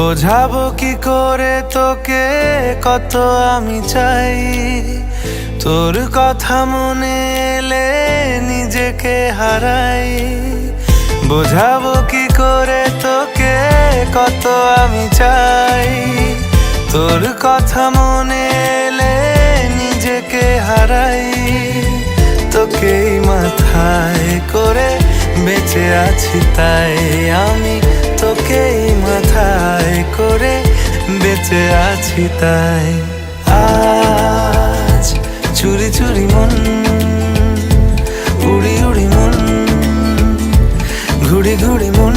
বোঝাবো কি করে তোকে কত আমি চাই, তোর কথা মনে এলে নিজেকে হারাই। বোঝাবো কি করে তোকে কত আমি চাই, তোর কথা মনে এলে নিজেকে হারাই। তোকেই মাথায় করে বেঁচে আছি তাই আমি, তোকেই মাথায় করে বেঁচে আছি তাই। আজ চুরি চুরি মন, উড়ি উড়ি মন, ঘুড়ি ঘুড়ি মন।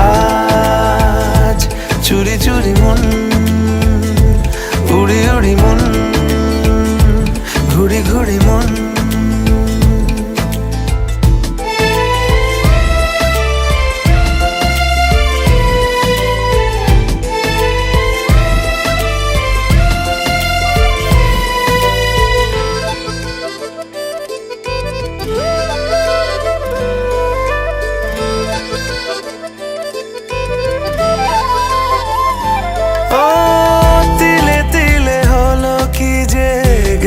আজ চুরি চুরি মন, উড়ি উড়ি মন, ঘুড়ি ঘুড়ি মন।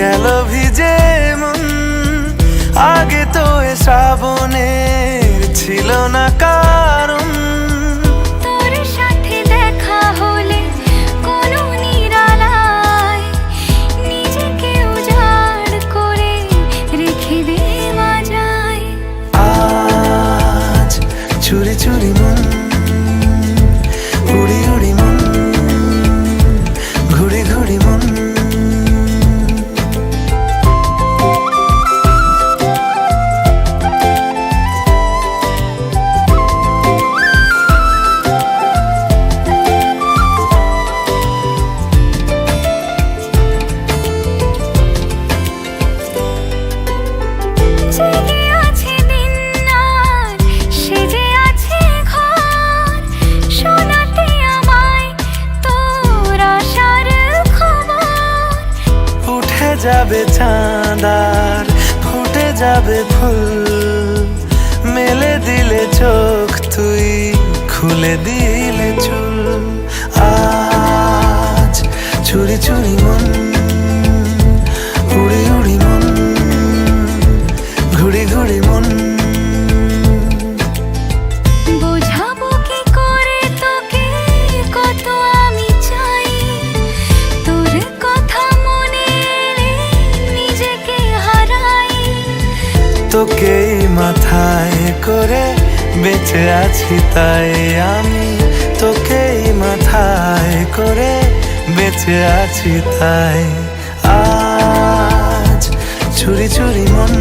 গেল ভিজে মন, আগে তো এ শ্রাবণের ছিল না কারণ। তোর সাথে দেখা হলে কোনো নিরালায় নিজেকে উজাড় করে রেখে দে মাঝায়। আজ চুরি চুরি মন, উড়ি উড়ি মন, ঘুড়ি ঘুড়ি মন। যাবে চাঁদার ফুটে যাবে ফুল, মেলে দিলে চোখ তুই খুলে দিলে চুল। আজ চুরি চুরি মন, উড়ি উড়ি মন, ঘুড়ি ঘুড়ি মন। বোঝাবো কি করে তোকে কত আমি চাই, তোর কথা মনে এলে নিজেকে হারাই। তোকেই মাথায় করে বেঁচে আছি তাই আমি, তোকেই মাথায় করে বেঁচে আছি তাই। আজ চুরি চুরি মন।